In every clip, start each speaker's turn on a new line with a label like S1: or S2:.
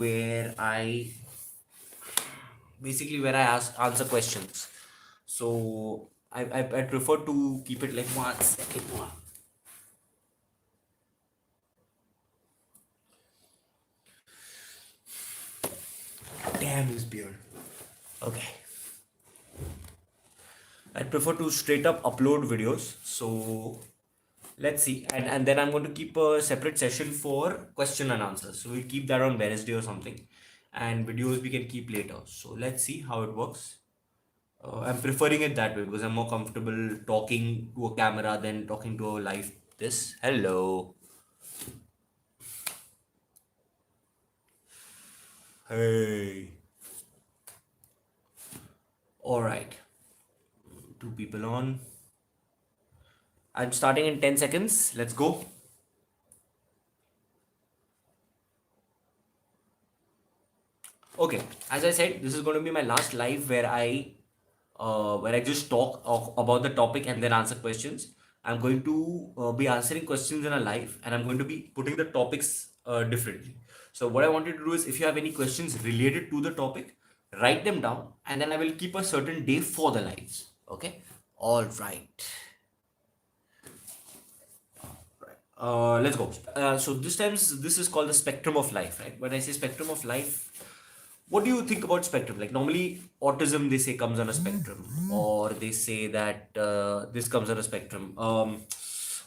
S1: where I answer questions. So I prefer to keep it like 1 second. Damn his beard. Okay. I prefer to straight up upload videos. So let's see. And then I'm going to keep a separate session for question and answers. So we keep that on Wednesday or something. And videos we can keep later. So let's see how it works. I'm preferring it that way because I'm more comfortable talking to a camera than talking to a live this. Hello. Hey. All right. Two people on. I'm starting in 10 seconds. Let's go. Okay. As I said, this is going to be my last live where I just talk about the topic and then answer questions. I'm going to be answering questions in a live, and I'm going to be putting the topics differently. So what I wanted to do is, if you have any questions related to the topic, write them down, and then I will keep a certain day for the lives. Okay. All right. Let's go. So this is called the spectrum of life, right? When I say spectrum of life, what do you think about spectrum? Like normally, autism they say comes on a spectrum, or they say that this comes on a spectrum.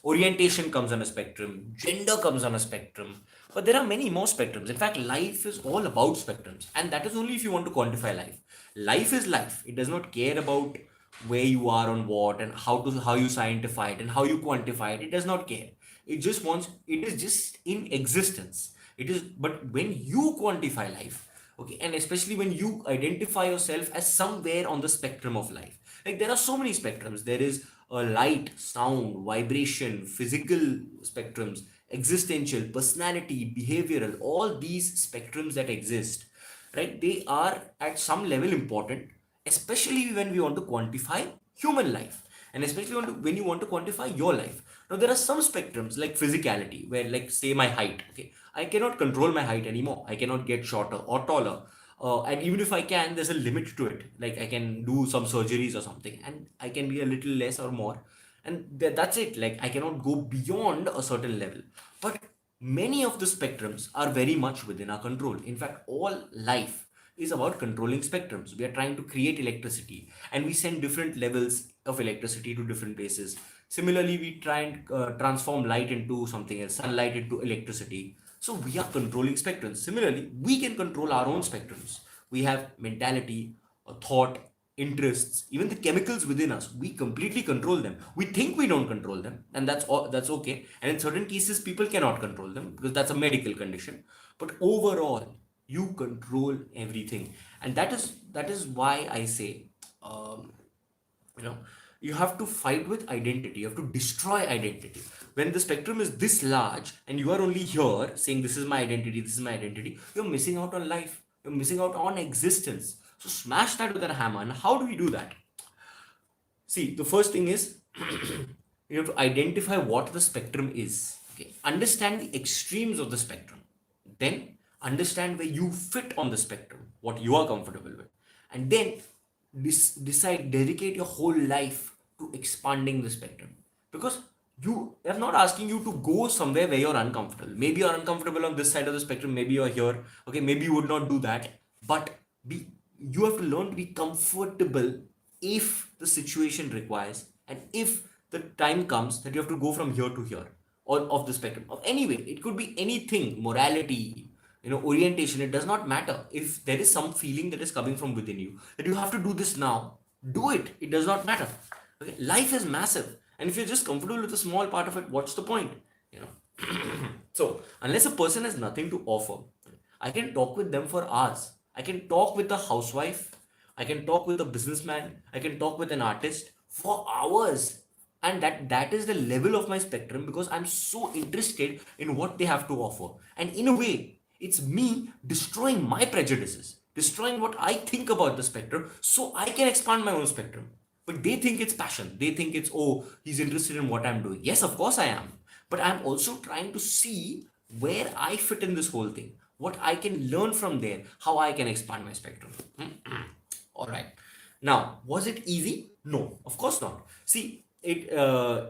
S1: Orientation comes on a spectrum. Gender comes on a spectrum. But there are many more spectrums. In fact, life is all about spectrums, and that is only if you want to quantify life. Life is life. It does not care about where you are on what and how you scientify it and how you quantify it. It does not care. It just wants. It is just in existence. It is. But when you quantify life, okay, and especially when you identify yourself as somewhere on the spectrum of life, like there are so many spectrums. There is a light, sound, vibration, physical spectrums, existential, personality, behavioral, all these spectrums that exist, right? They are at some level important, especially when we want to quantify human life, and especially when you want to quantify your life. Now there are some spectrums like physicality, where like say my height, okay, I cannot control my height anymore. I cannot get shorter or taller, and even if I can, there's a limit to it. Like I can do some surgeries or something, and I can be a little less or more, and that's it. Like I cannot go beyond a certain level. But many of the spectrums are very much within our control. In fact, all life is about controlling spectrums. We are trying to create electricity, and we send different levels of electricity to different places. Similarly, we try and transform light into something else, sunlight into electricity. So we are controlling spectrums. Similarly, we can control our own spectrums. We have mentality, a thought, interests, even the chemicals within us. We completely control them. We think we don't control them, and that's okay. And in certain cases, people cannot control them because that's a medical condition. But overall, you control everything, and that is why I say, um, you know you have to fight with identity. You have to destroy identity. When the spectrum is this large and you are only here saying this is my identity, this is my identity, you're missing out on life, you're missing out on existence. So smash that with a hammer. And how do we do that? See, the first thing is you have to identify what the spectrum is. Okay, understand the extremes of the spectrum, then understand where you fit on the spectrum, what you are comfortable with, and then decide, dedicate your whole life to expanding the spectrum. Because you I'm not asking you to go somewhere where you're uncomfortable. Maybe you're uncomfortable on this side of the spectrum, maybe you're here, okay, maybe you would not do that. But be you have to learn to be comfortable if the situation requires, and if the time comes that you have to go from here to here, or of the spectrum of anyway, it could be anything, morality, orientation. It does not matter. If there is some feeling that is coming from within you that you have to do this now, do it. It does not matter. Okay, life is massive, and if you're just comfortable with a small part of it, what's the point? you know so unless a person has nothing to offer, I can talk with them for hours. I can talk with a housewife, I can talk with a businessman, I can talk with an artist for hours. And that is the level of my spectrum, because I'm so interested in what they have to offer. And in a way, it's me destroying my prejudices, destroying what I think about the spectrum, so I can expand my own spectrum. But they think it's passion. They think it's, oh, he's interested in what I'm doing. Yes, of course I am. But I'm also trying to see where I fit in this whole thing. what I can learn from there, how I can expand my spectrum. All right. Now, was it easy? No, of course not. See, it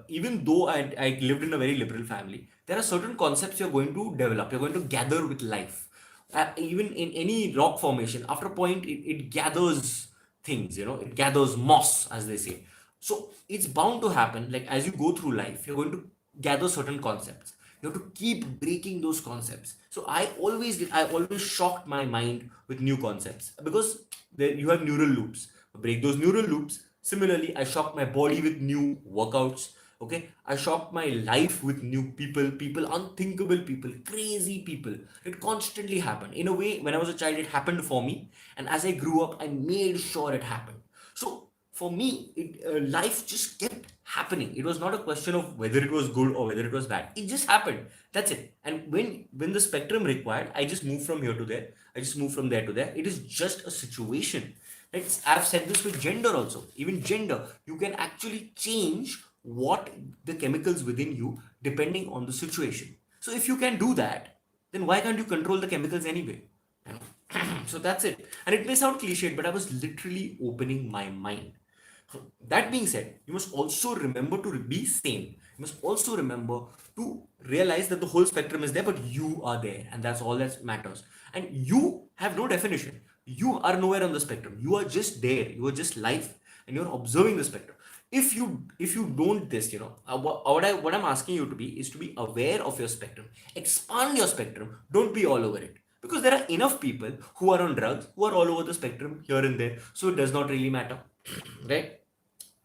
S1: even though I lived in a very liberal family, there are certain concepts you're going to develop, you're going to gather with life. Even in any rock formation, after a point, it gathers things, it gathers moss, as they say. So it's bound to happen. Like as you go through life, you're going to gather certain concepts. You have to keep breaking those concepts. So I always shocked my mind with new concepts because there you have neural loops. Break those neural loops. Similarly, I shocked my body with new workouts. Okay, I shocked my life with new people, unthinkable people, crazy people. It constantly happened. In a way, when I was a child, it happened for me, and as I grew up, I made sure it happened. So for me, life just kept happening. It was not a question of whether it was good or whether it was bad. It just happened. That's it. And when the spectrum required, I just moved from here to there. I just moved from there to there. It is just a situation. I've said this with gender also. Even gender, you can actually change what the chemicals within you depending on the situation. So if you can do that, then why can't you control the chemicals anyway? You know? So that's it. And it may sound cliched, but I was literally opening my mind. That being said, you must also remember to be sane. You must also remember to realize that the whole spectrum is there, but you are there, and that's all that matters. And you have no definition. You are nowhere on the spectrum. You are just there. You are just life, and you're observing the spectrum. If you don't this, what I'm asking you to be is to be aware of your spectrum. Expand your spectrum. Don't be all over it. Because there are enough people who are on drugs who are all over the spectrum here and there. So it does not really matter. Right?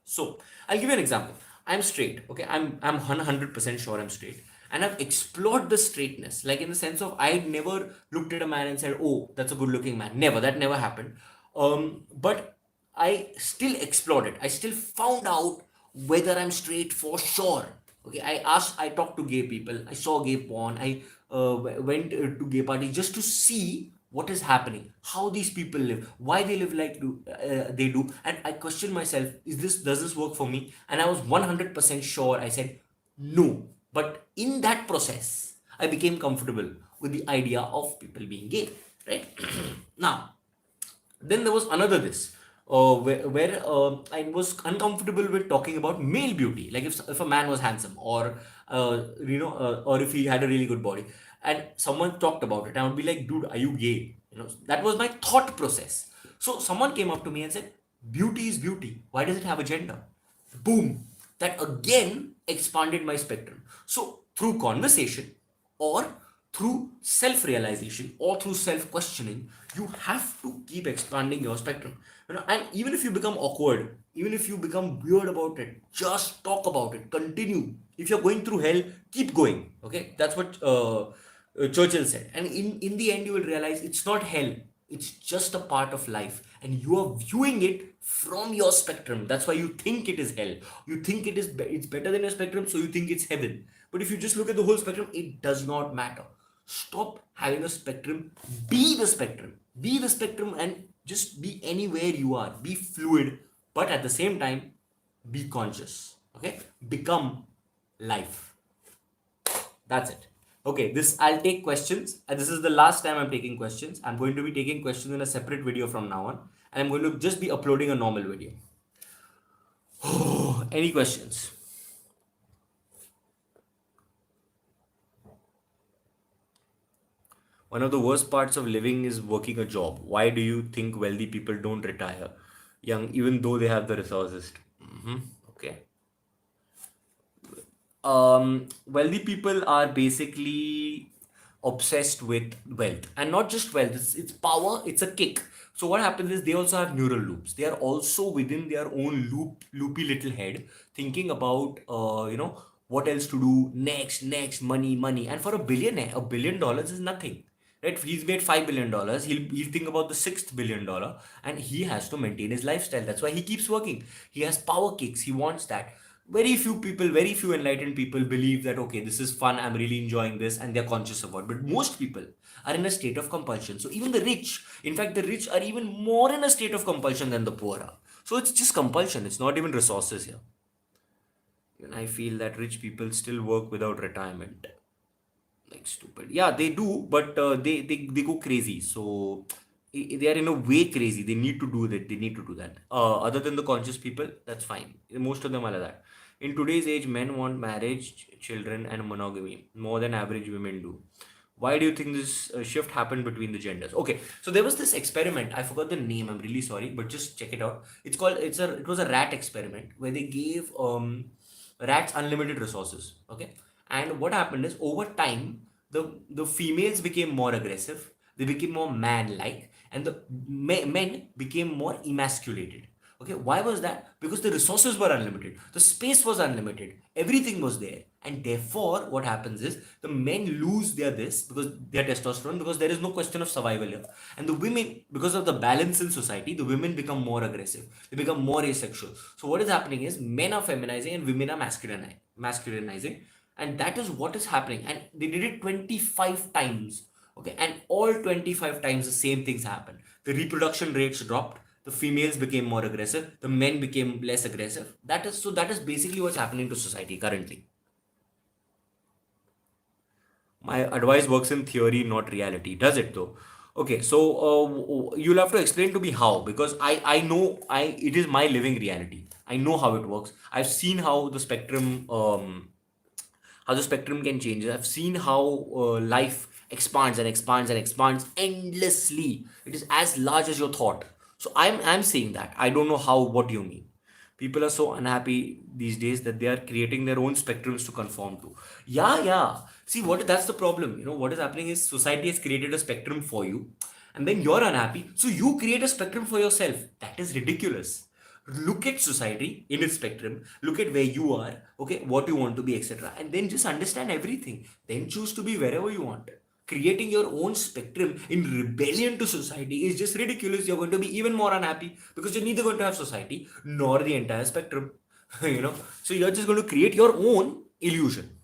S1: So I'll give you an example. I'm straight, okay? I'm 100% sure I'm straight. And I've explored the straightness, like in the sense of I never looked at a man and said, "Oh, that's a good-looking man." Never, that never happened. But I still explored it. I still found out whether I'm straight for sure. Okay, I talked to gay people. I saw gay porn. I went to gay parties just to see what is happening, how these people live, why they live like they do, and I questioned myself: does this work for me? And I was 100% sure. I said no, but in that process, I became comfortable with the idea of people being gay. Right now, then there was another this where I was uncomfortable with talking about male beauty, like if a man was handsome or or if he had a really good body, and someone talked about it, I would be like, dude, are you gay? That was my thought process. So someone came up to me and said, beauty is beauty. Why does it have a gender? Boom. That again expanded my spectrum. So through conversation or through self realization or through self questioning, you have to keep expanding your spectrum. And even if you become awkward, even if you become weird about it, just talk about it, continue. If you're going through hell, keep going. Okay, that's what Churchill said. And in the end, you will realize it's not hell, it's just a part of life, and you are viewing it from your spectrum. That's why you think it is hell. You think it's better than a spectrum, so you think it's heaven. But if you just look at the whole spectrum, it does not matter. Stop having a spectrum. Be the spectrum. Be the spectrum and just be anywhere you are. Be fluid, but at the same time, be conscious. Okay? Become life. That's it. Okay, I'll take questions. And this is the last time I'm taking questions. I'm going to be taking questions in a separate video from now on. And I'm going to just be uploading a normal video. Any questions? One of the worst parts of living is working a job. Why do you think wealthy people don't retire young, even though they have the resources? Okay. Wealthy people are basically obsessed with wealth, and not just wealth. It's power. It's a kick. So what happens is they also have neural loops. They are also within their own loopy little head, thinking about what else to do next, money. And for a billionaire, $1 billion is nothing. Right? If he's made $5 billion, he'll think about the sixth $1 billion, and he has to maintain his lifestyle. That's why he keeps working. He has power kicks. He wants that. Very few enlightened people believe that, okay, this is fun, I'm really enjoying this, and they're conscious about it. But most people are in a state of compulsion. So even the rich, in fact, the rich are even more in a state of compulsion than the poor are. So it's just compulsion, it's not even resources here. And I feel that rich people still work without retirement. Like stupid. Yeah, they do, but they go crazy. So they are in a way crazy. They need to do that. They need to do that. Other than the conscious people, that's fine. Most of them are like that. In today's age, men want marriage, children, and monogamy more than average women do. Why do you think this shift happened between the genders? Okay, so there was this experiment. I forgot the name. I'm really sorry, but just check it out. It was a rat experiment where they gave rats unlimited resources. Okay, and what happened is over time the females became more aggressive, they became more man-like, and the men became more emasculated. Okay, why was that? Because the resources were unlimited, the space was unlimited, everything was there, and therefore what happens is the men lose their this because their testosterone, because there is no question of survival here, and the women, because of the balance in society, the women become more aggressive, they become more asexual. So what is happening is men are feminizing and women are masculinizing, and that is what is happening, and they did it 25 times. Okay, and all 25 times the same things happened. The reproduction rates dropped, the females became more aggressive, the men became less aggressive. That is basically what's happening to society currently. My advice works in theory, not reality. Does it though? Okay, so you'll have to explain to me how, because I know it is my living reality. I know how it works. I've seen how the spectrum can change. I've seen how life expands and expands and expands endlessly. It is as large as your thought. So I'm saying that. I don't know how what you mean. People are so unhappy these days that they are creating their own spectrums to conform to. Yeah, yeah. See, what that's the problem. You know what is happening is society has created a spectrum for you, and then you're unhappy, so you create a spectrum for yourself. That is ridiculous. Look at society in its spectrum, look at where you are, okay, what you want to be, etc., and then just understand everything, then choose to be wherever you want. Creating your own spectrum in rebellion to society is just ridiculous. You're going to be even more unhappy because you're neither going to have society nor the entire spectrum. So you're just going to create your own illusion.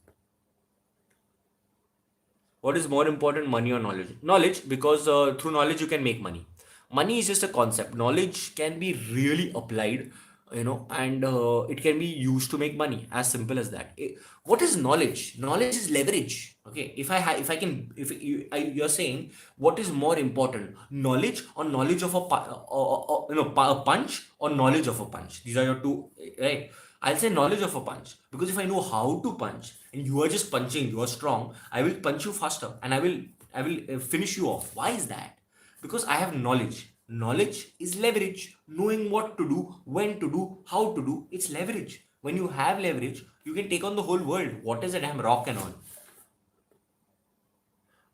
S1: What is more important, money or knowledge? Knowledge, because through knowledge you can make money. Money is just a concept. Knowledge can be really applied, and it can be used to make money. As simple as that. What is knowledge? Knowledge is leverage. Okay, if I can, if you, you're saying what is more important, knowledge or knowledge of a a punch, or knowledge of a punch. These are your two, right? I'll say knowledge of a punch, because if I know how to punch and you are just punching, you are strong, I will punch you faster and I will finish you off. Why is that? Because I have knowledge. Knowledge is leverage. Knowing what to do, when to do, how to do, it's leverage. When you have leverage, you can take on the whole world. What is it? I'm rock and all.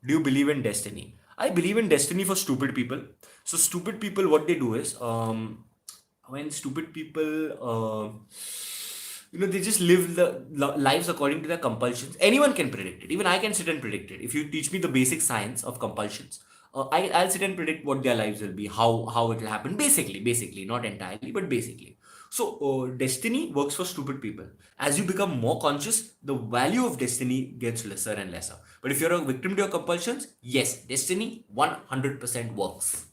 S1: Do you believe in destiny? I believe in destiny for stupid people. So stupid people, what they do is, when stupid people, they just live the lives according to their compulsions. Anyone can predict it. Even I can sit and predict it. If you teach me the basic science of compulsions, I'll sit and predict what their lives will be, how it will happen. Basically, not entirely, but basically. So destiny works for stupid people. As you become more conscious, the value of destiny gets lesser and lesser. But if you're a victim to your compulsions, yes, destiny 100% works.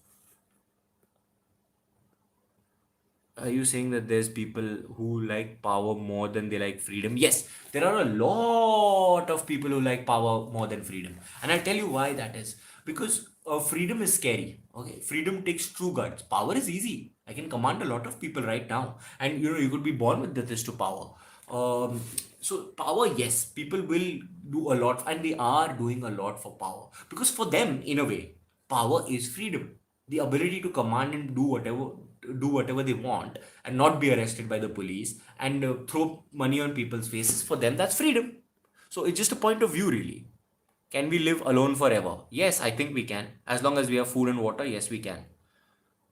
S1: Are you saying that there's people who like power more than they like freedom? Yes, there are a lot of people who like power more than freedom. And I'll tell you why that is. Because freedom is scary. Okay, freedom takes true guts. Power is easy. I can command a lot of people right now. And you could be born with this to power. Um, so power, yes, people will do a lot, and they are doing a lot for power. Because for them, in a way, power is freedom, the ability to command and do whatever they want and not be arrested by the police, and throw money on people's faces. For them, that's freedom. So it's just a point of view, really. Can we live alone forever? Yes, I think we can. As long as we have food and water, yes, we can.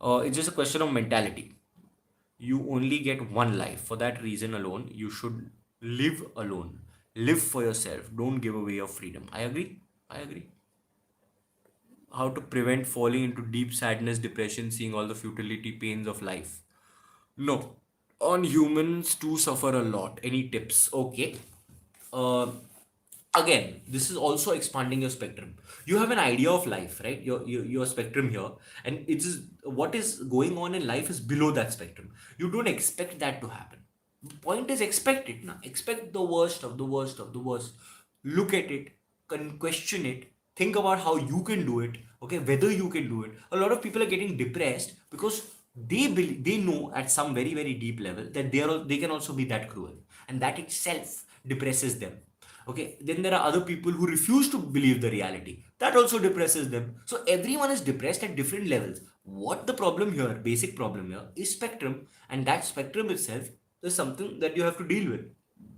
S1: It's just a question of mentality. You only get one life. For that reason alone, you should live alone. Live for yourself. Don't give away your freedom. I agree. I agree. How to prevent falling into deep sadness, depression, seeing all the futility, pains of life? No. On humans to suffer a lot. Any tips? Okay. Uh, Again, this is also expanding your spectrum. You have an idea of life, right? Your spectrum here, and it's what is going on in life is below that spectrum. You don't expect that to happen. The point is, expect it now. Expect the worst of the worst of the worst. Look at it. question it, think about how you can do it, okay, whether you can do it. A lot of people are getting depressed because they know at some very very deep level that they can also be that cruel, and that itself depresses them. Okay, then there are other people who refuse to believe the reality. That also depresses them. So everyone is depressed at different levels. What the problem here, basic problem here, is spectrum, and that spectrum itself is something that you have to deal with.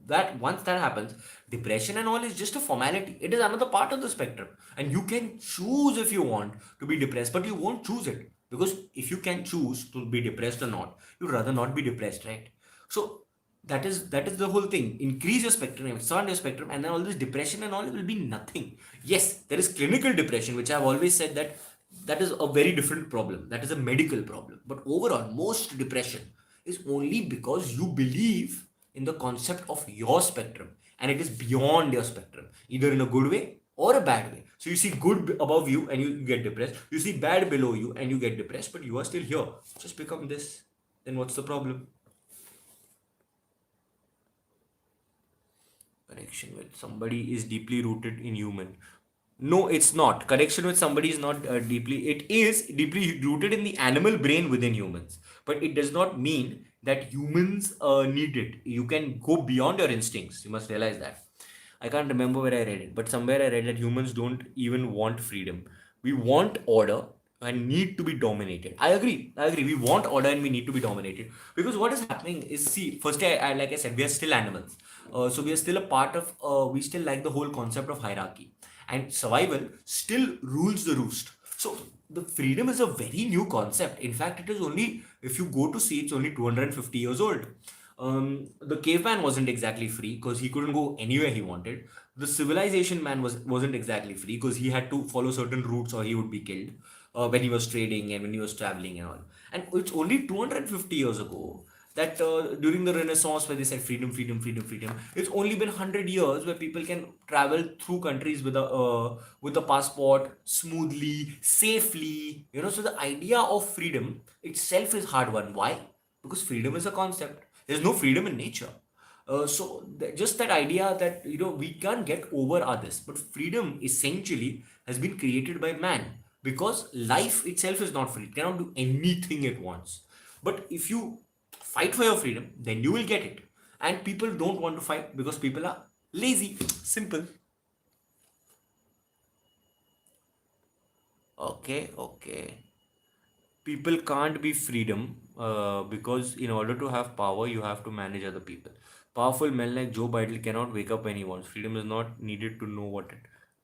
S1: That once that happens, depression and all is just a formality. It is another part of the spectrum, and you can choose if you want to be depressed, but you won't choose it, because if you can choose to be depressed or not, you'd rather not be depressed, right? So that is the whole thing. Increase your spectrum, expand your spectrum, and then all this depression and all will be nothing. Yes, there is clinical depression, which I've always said that is a very different problem. That is a medical problem. But overall, most depression is only because you believe in the concept of your spectrum, and it is beyond your spectrum, either in a good way or a bad way. So you see good above you and you get depressed. You see bad below you and you get depressed, but you are still here. Just become this. Then what's the problem? Connection with somebody is deeply rooted in human. No, it's not. Connection with somebody is not deeply. It is deeply rooted in the animal brain within humans, but it does not mean that humans need it. You can go beyond your instincts. You must realize that. I can't remember where I read it, but somewhere I read that humans don't even want freedom. We want order and need to be dominated. I agree. I agree. We want order and we need to be dominated, because what is happening is, see, first, like I said, we are still animals. So we are still a part of. We still like the whole concept of hierarchy, and survival still rules the roost. So the freedom is a very new concept. In fact, it is only, if you go to see, it's only 250 years old. The caveman wasn't exactly free because he couldn't go anywhere he wanted. The civilization man wasn't exactly free because he had to follow certain routes or he would be killed when he was trading and when he was traveling and all. And it's only 250 years ago that during the Renaissance, where they said freedom, freedom, freedom, freedom, it's only been 100 years where people can travel through countries with a passport smoothly, safely. So the idea of freedom itself is hard one. Why? Because freedom is a concept. There's no freedom in nature. Just that idea that we can't get over others, but freedom essentially has been created by man, because life itself is not free. It cannot do anything it wants. But if you fight for your freedom, then you will get it. And people don't want to fight because people are lazy. Simple. Okay, okay. People can't be freedom because in order to have power, you have to manage other people. Powerful men like Joe Biden cannot wake up when he wants. Freedom is not needed to know what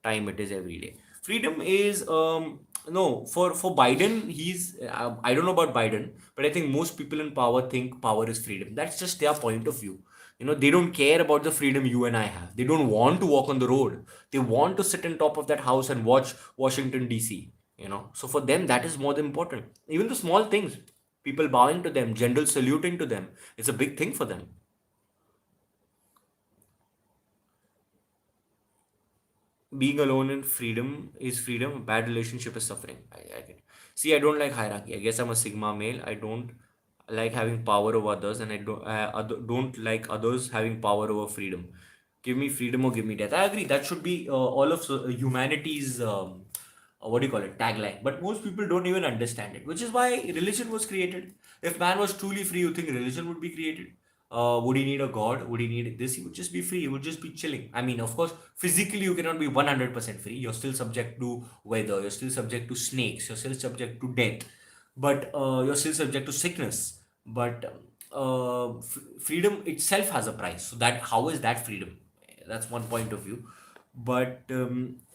S1: time it is every day. Freedom is no, for Biden. He's I don't know about Biden, but I think most people in power think power is freedom. That's just their point of view. They don't care about the freedom you and I have. They don't want to walk on the road. They want to sit on top of that house and watch Washington DC. So for them, that is more important. Even the small things, people bowing to them, general saluting to them, it's a big thing for them. Being alone in freedom is freedom. A bad relationship is suffering. I get. See, I don't like hierarchy. I guess I'm a sigma male. I don't like having power over others, and I don't like others having power over freedom. Give me freedom or give me death. I agree. That should be all of humanity's what do you call it, tagline. But most people don't even understand it, which is why religion was created. If man was truly free, you think religion would be created? Would he need a god? Would he need this? He would just be free. He would just be chilling. I mean, of course, physically you cannot be 100% free. You're still subject to weather. You're still subject to snakes. You're still subject to death. But you're still subject to sickness. But freedom itself has a price. So that, how is that freedom? That's one point of view. But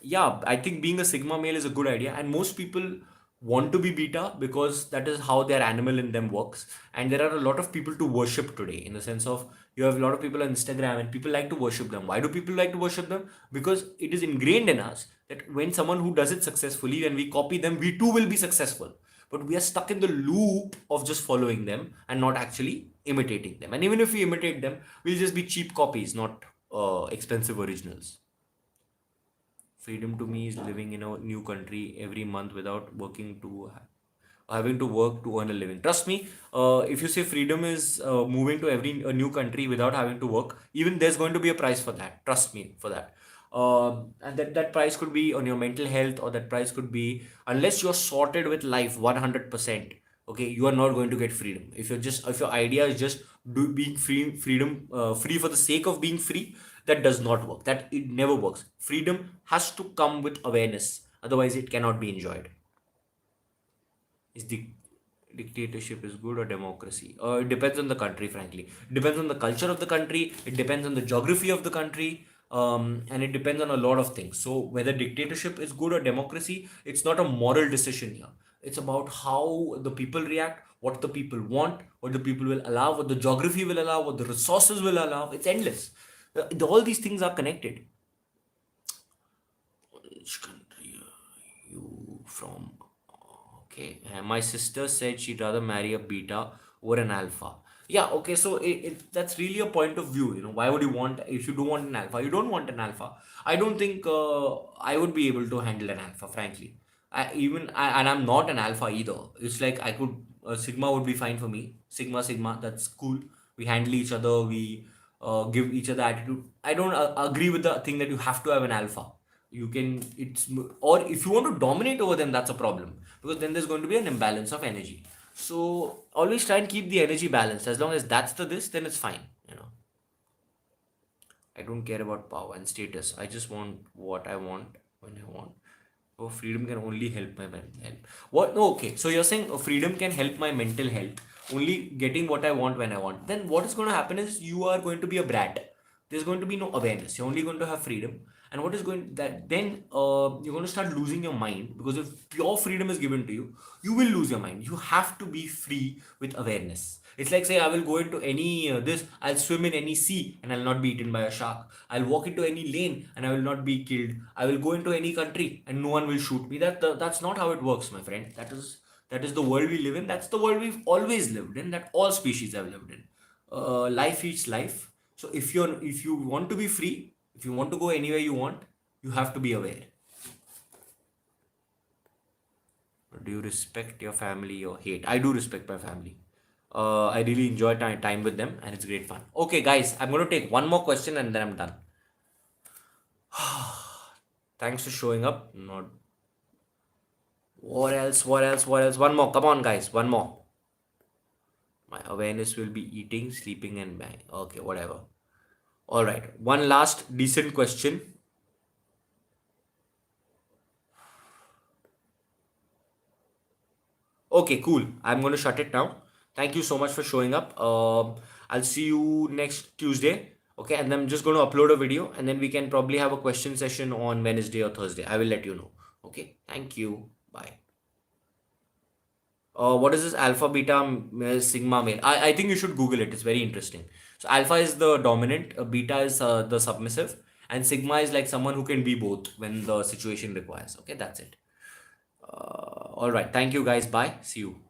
S1: yeah, I think being a sigma male is a good idea, and most people want to be beta because that is how their animal in them works. And there are a lot of people to worship today, in the sense of, you have a lot of people on Instagram and people like to worship them. Why do people like to worship them? Because it is ingrained in us that when someone who does it successfully and we copy them, we too will be successful. But we are stuck in the loop of just following them and not actually imitating them. And even if we imitate them, we'll just be cheap copies, not expensive originals. Freedom to me is living in a new country every month without having to work to earn a living. Trust me, if you say freedom is moving to every a new country without having to work, even there's going to be a price for that. Trust me for that. And that price could be on your mental health, or that price could be, unless you're sorted with life 100%, okay, you are not going to get freedom. If your idea is just being free for the sake of being free, that does not work. That it never works. Freedom has to come with awareness, otherwise it cannot be enjoyed. Is the dictatorship is good or democracy? It depends on the country, frankly. It depends on the culture of the country. It depends on the geography of the country. And it depends on a lot of things. So whether dictatorship is good or democracy, it's not a moral decision here. It's about how the people react, what the people want, what the people will allow, what the geography will allow, what the resources will allow. It's endless. All these things are connected. Which country are you from? Okay, my sister said she'd rather marry a beta over an alpha. Yeah, okay, so that's really a point of view. Why would you want, if you don't want an alpha, you don't want an alpha. I don't think I would be able to handle an alpha, frankly. And I'm not an alpha either. It's like I could, Sigma would be fine for me. Sigma, that's cool. We handle each other, we give each other attitude. I don't agree with the thing that you have to have an alpha. You can, or if you want to dominate over them, that's a problem, because then there's going to be an imbalance of energy. So always try and keep the energy balanced. As long as that's the this, then it's fine. I don't care about power and status. I just want what I want when I want. Oh, freedom can only help my mental health. What? No, okay. So you're saying freedom can help my mental health, only getting what I want when I want. Then what is going to happen is you are going to be a brat. There's going to be no awareness. You're only going to have freedom. And what is going that then you're going to start losing your mind, because if pure freedom is given to you, you will lose your mind. You have to be free with awareness. It's like, say, I will go into any I'll swim in any sea and I'll not be eaten by a shark. I'll walk into any lane and I will not be killed. I will go into any country and no one will shoot me. That's not how it works, my friend. That is the world we live in. That's the world we've always lived in. That all species have lived in. Life eats life. So if you want to be free, if you want to go anywhere you want, you have to be aware. Do you respect your family or hate? I do respect my family. I really enjoy time with them, and it's great fun. Okay, guys, I'm going to take one more question and then I'm done. Thanks for showing up. Not. What else? What else? What else? One more. Come on, guys. One more. My awareness will be eating, sleeping, and bang. Okay, whatever. All right. One last decent question. Okay, cool. I'm going to shut it now. Thank you so much for showing up. I'll see you next Tuesday. Okay, and I'm just going to upload a video, and then we can probably have a question session on Wednesday or Thursday. I will let you know. Okay, thank you. Bye. What is this alpha, beta, sigma, male? I think you should Google it. It's very interesting. So alpha is the dominant, beta is the submissive, and sigma is like someone who can be both when the situation requires. Okay, that's it. All right. Thank you, guys. Bye. See you.